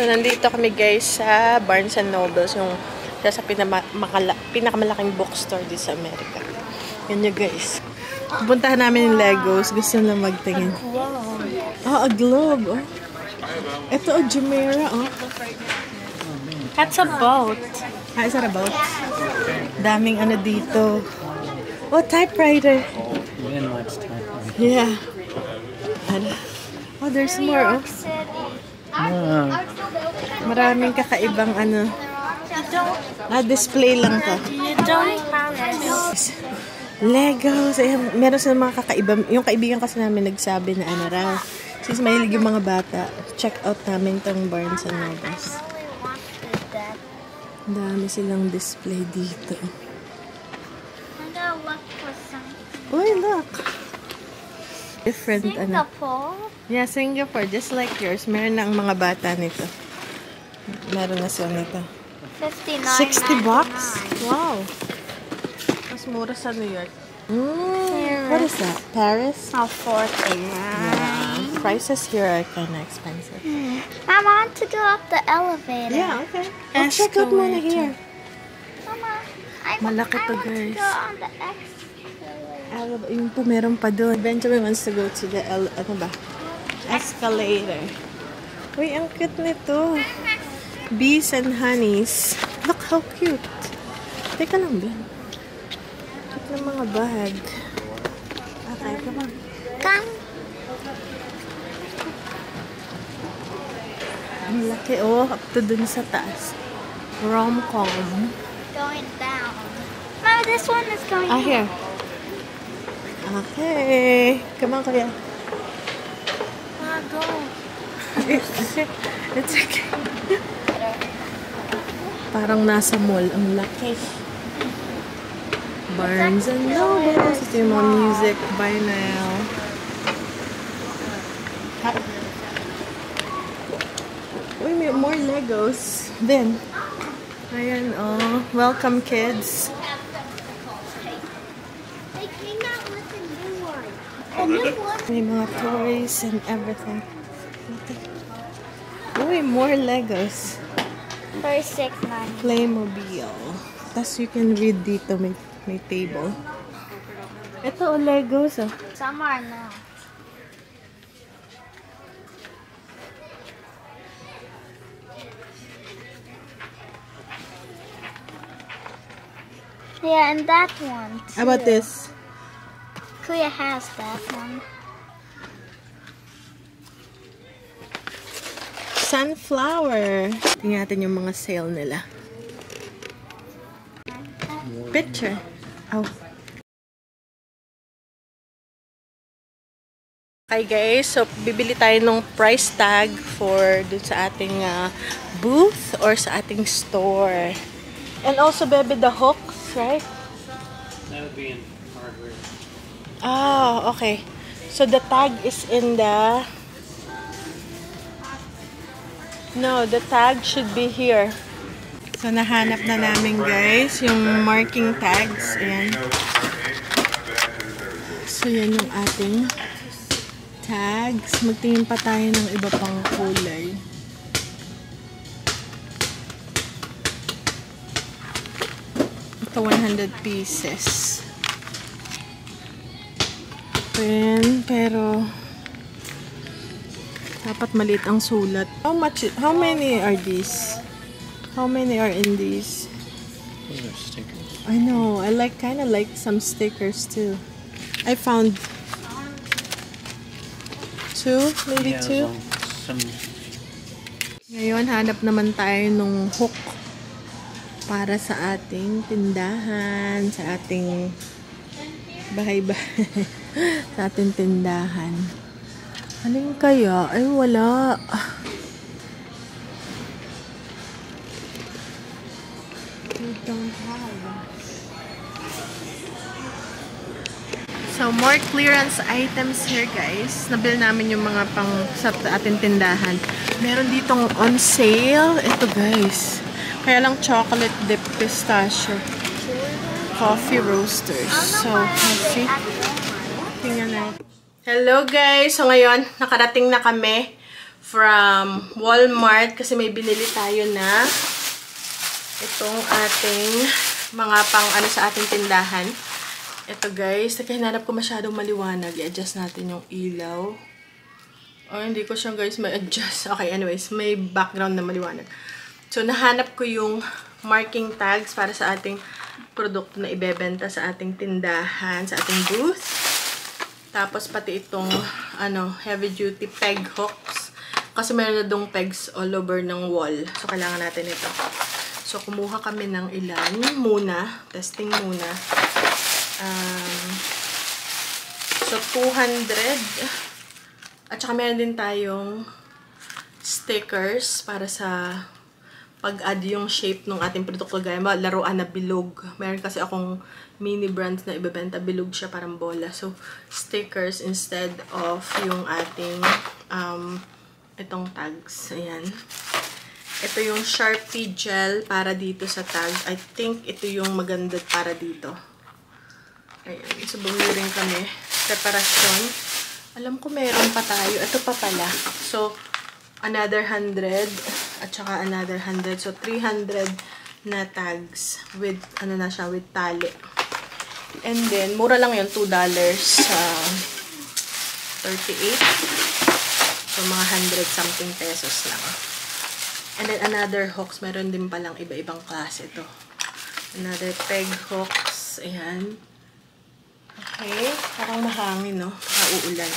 So, nandito kami guys sa Barnes & Nobles, yung sa pinakamalaking bookstore dito sa Amerika. Yan nyo guys. Pupuntahan namin yung Legos. Gusto nila magtingin. Oh, a globe. Oh. Ito, Jumeirah. Oh. That's a boat. Is that a boat? Daming ano dito. Oh, typewriter. Yeah. Oh, there's more. Oh. Maraming kakaibang ano. Display lang to. Legos. Ayan, meron sa mga kakaiba. Yung kaibigan kasi namin nagsabi na ano raw. Since mahilig yung mga bata, check out namin tong Barnes & Nobles. Dami silang display dito. Uy, look. Different, Singapore? Ano. Yeah, Singapore. Just like yours. Meron na ang mga bata nito. Meron na sila nito. 60 bucks? Wow. Mas mura sa New York. What is that? Paris? Oh, 49. Yeah. Prices here are kind of expensive. I want to go up the elevator. Yeah, okay. Let's check out muna here. Mama, I Malaki to, want guys. to go on the escalator. Yung po meron pa doon. Benjamin wants to go to the escalator. Uy, ang cute nito. Bees and honeys. Look how cute. Teka lang, Ben. Cute ng mga bag. Okay, come on. Come. Ang laki, oh. Up to dun sa taas. Rom-com. Going down. Mama, this one is going down. Here. Okay. Come on, Kuya. Go. It's okay. Parang nasa mall. Ang laki. Barnes & Nobles. Ito yung mga music. Buy now. Uy, may more Legos. Then, ayan, oh. Welcome, kids. They came out with a new one. May mga toys and everything. Uy, more Legos. 36.9. Playmobil. Tapos you can read dito. May table. Ito, Legos, oh. Some are now. Yeah, and that one too. How about this? Kuya has that one. Sunflower. Tingnan natin yung mga sale nila. Picture. Oh. Okay guys, so bibili tayo ng price tag for dun sa ating booth or sa ating store. And also, baby, the hooks, right? That would be in hardware. Oh, okay. So the tag is in the... No, the tag should be here. So nahanap na namin guys yung marking tags. Ayan. So yan yung ating tags. Magtingin pa tayo ng iba pang kulay. Ito 100 pieces. Ayan, pero dapat maliit ang sulat. How many are these? How many are in these? Those are stickers. I know. I kind of like some stickers too. I found 2, maybe 2. Some. Ngayon, hanap naman tayo nung hook para sa ating tindahan, sa ating bahay-bahay, sa ating tindahan. Alin kaya? Ay, wala. We don't have. So, more clearance items here, guys. Nabil namin yung mga pang sa ating tindahan. Meron ditong on sale. Ito, guys. Kaya lang chocolate dip pistachio. Coffee roasters. So, coffee. Tingnan natin. Hello, guys. So, ngayon, nakarating na kami from Walmart kasi may binili tayo na itong ating mga pang ano sa ating tindahan. Ito guys, nakahinanap ko masyadong maliwanag. I-adjust natin yung ilaw. Oh, hindi ko siya guys may adjust. Okay, anyways, may background na maliwanag. So, nahanap ko yung marking tags para sa ating produkto na ibebenta sa ating tindahan, sa ating booth. Tapos, pati itong heavy duty peg hooks. Kasi meron na dong pegs all over ng wall. So, kailangan natin ito. So, kumuha kami ng ilan muna. Testing muna. So, 200. At saka meron din tayong stickers para sa pag-add yung shape ng ating produkto. Gaya ba, laruan na bilog. Meron kasi akong mini brands na ibebenta. Bilog siya, parang bola. So, stickers instead of yung ating itong tags. Ayan. Ito yung Sharpie gel para dito sa tag. I think ito yung maganda para dito. Ayan. So, bumili rin kami. Preparasyon. Alam ko meron pa tayo. Ito pa pala. So, another 100. At saka another 100. So, 300 na tags. With, ano na siya, with tali. And then, mura lang yun. $2. 38. So, mga 100 something pesos lang. And then, another hooks. Meron din palang iba-ibang klase ito. Another peg hooks. Ayan. Okay. Parang mahangin, no? Nakauulan.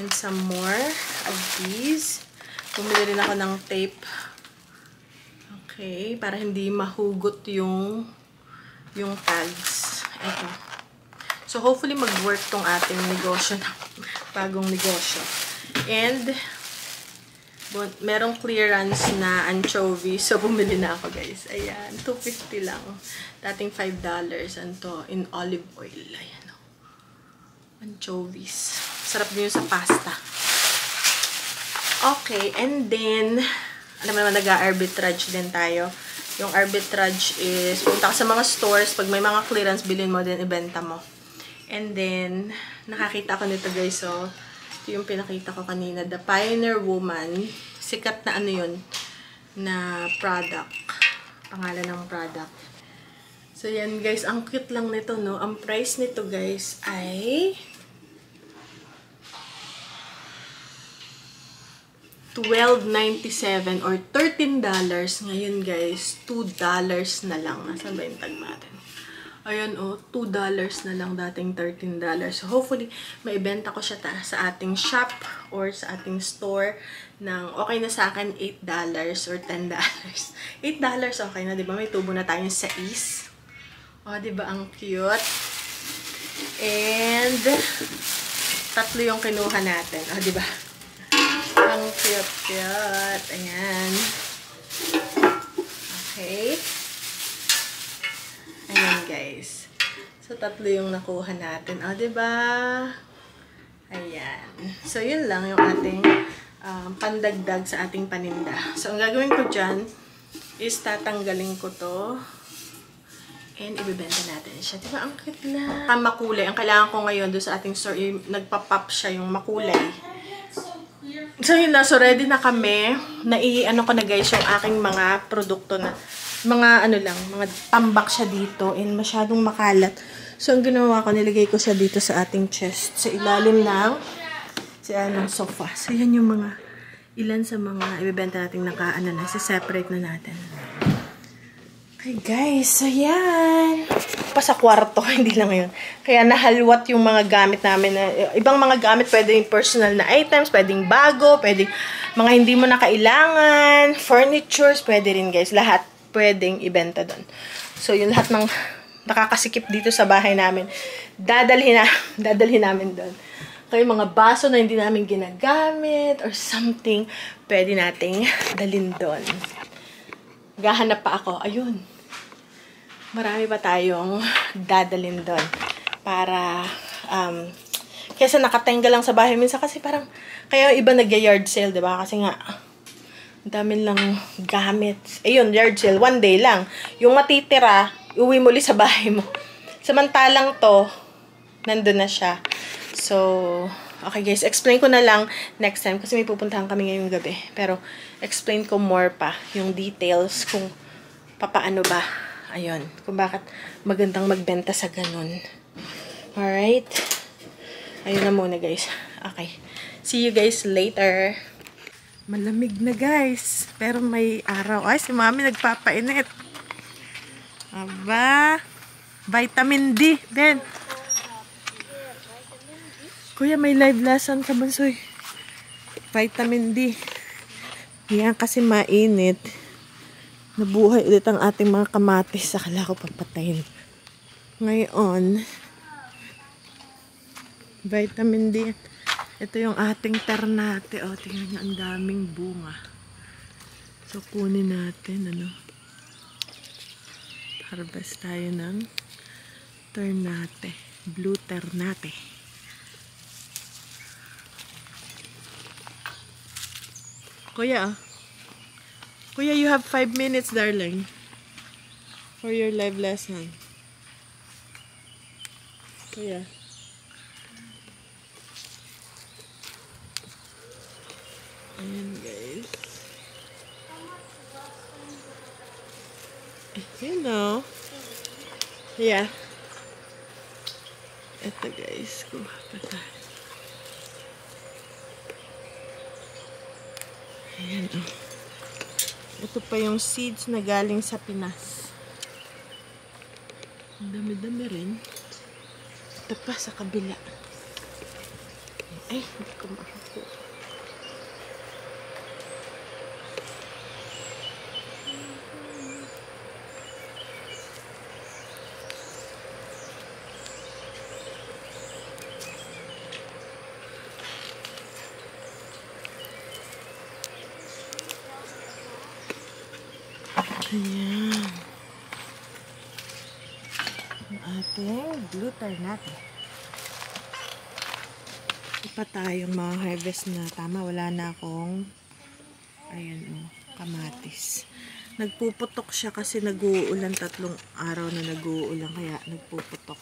And some more of these. Bumili rin ako ng tape. Okay. Para hindi mahugot yung tags. Ito. So, hopefully mag-work tong ating negosyo na. Bagong negosyo. And, merong clearance na anchovy. So, bumili na ako, guys. Ayan. $2.50 lang. Dating $5. And to, in olive oil. Ayan. Anchovies. Sarap din yun sa pasta. Okay. And then, alam mo naman, nag-arbitrage din tayo. Yung arbitrage is, punta ka sa mga stores. Pag may mga clearance, bilhin mo din, ibenta mo. And then, nakakita ko nito, guys. So, ito yung pinakita ko kanina. The Pioneer Woman. Sikat na ano yun, na product. Pangalan ng product. So, yan guys. Ang cute lang nito, no? Ang price nito, guys, ay $12.97 or $13. Ngayon, guys, $2 na lang. Nasaan ba yung tag natin? Ayan, $2 na lang, dating $13. So, hopefully, maibenta ko siya sa ating shop or sa ating store ng okay na sa akin, $8 or $10. $8 okay na, diba? May tubo na tayong 6. O, diba? Ang cute. And, 3 yung kinuha natin. O, diba? Ang cute. Ayan. Okay. Ayan, guys. So, 3 yung nakuha natin. O, diba? Ayan. So, yun lang yung ating pandagdag sa ating paninda. So, ang gagawin ko dyan is tatanggalin ko to and ibibenta natin siya. Diba? Ang cute na. Ang makulay. Ang kailangan ko ngayon doon sa ating store, nagpa-pop siya yung makulay. So, yun na. So, ready na kami. Ano ko na guys, yung aking mga produkto na mga mga tambak siya dito and masyadong makalat. So, ang ginawa ko, nilagay ko siya dito sa ating chest. Sa ilalim ng sofa. So, yan yung ilan sa mga ibibenta natin na separate na natin. Okay, guys. So, yan. Pa sa kwarto, hindi lang yun. Kaya nahalwat yung mga gamit namin. Ibang mga gamit, pwedeng personal na items, pwedeng bago, pwedeng mga hindi mo na kailangan, furnitures, pwede rin, guys. Lahat pwedeng ibenta doon. So, yung lahat ng nakakasikip dito sa bahay namin, dadalhin namin doon. Kaya mga baso na hindi namin ginagamit or something, pwede nating dalhin doon. Gahanap pa ako. Ayun. Marami pa tayong dadalhin doon. Para, kaysa nakatengga lang sa bahay. Minsan kasi parang, kaya iba nag-yard sale, diba? Kasi nga, dami lang gamit. Ayun, yard sale. 1 day lang. Yung matitira, uwi muli sa bahay mo. Samantalang to, nandun na siya. So, Okay guys, explain ko na lang next time kasi may pupuntahan kami ngayong gabi. Pero explain ko more pa yung details kung papaano ba. Ayun, kung bakit magandang magbenta sa ganun. Alright? Ayun na muna guys. Okay. See you guys later. Malamig na guys. Pero may araw. Ay, si mami nagpapainit. Aba. Vitamin D. Ben. Kuya, may live lesson ka, Bansoy. Vitamin D. Yan kasi mainit. Nabuhay ulit ang ating mga kamatis. Akala ko papatayin. Ngayon, vitamin D. Ito yung ating ternate. O, tingnan nyo, ang daming bunga. So, kunin natin, ano. Harvest tayo ng ternate. Blue ternate. Kuya, Kuya, you have 5 minutes, darling, for your live lesson. Kuya. Ayan, guys. You know. Yeah. Ito, guys. Kuha pa tayo. Ayan, oh. Ito pa yung seeds na galing sa Pinas. Ang dami-dami rin. Ito pa sa kabila. Ay, hindi ko makakuha. Ayan. Ang ating blue ternate. Ito pa tayong mga harvest na tama. Wala na akong ayan, kamatis. Nagpuputok siya kasi nag-uulan. 3 araw na nag-uulan. Kaya nagpuputok.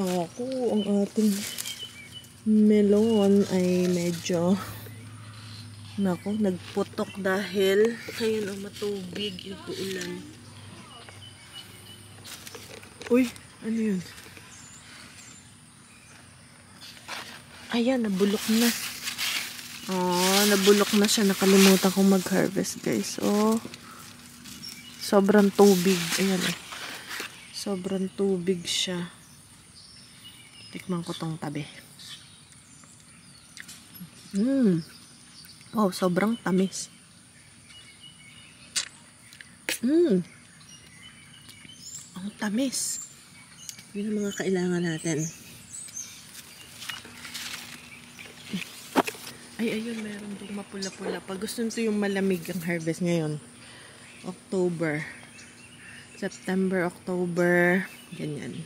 Ako, ang ating melon ay medyo nako, nagputok dahil ayun, matubig yung uulan. Uy, ano yun? Ayan, nabulok na. Oh, nabulok na siya. Nakalimutan kong mag-harvest, guys. Oh, sobrang tubig. Ayan, oh. Sobrang tubig siya. Tikman ko tong tabi. Oh, sobrang tamis. Ang tamis. Yun ang mga kailangan natin. Ay, ayun, meron dong mapula-pula. Pag gusto nito yung malamig ang harvest ngayon. October. September, October. Ganyan.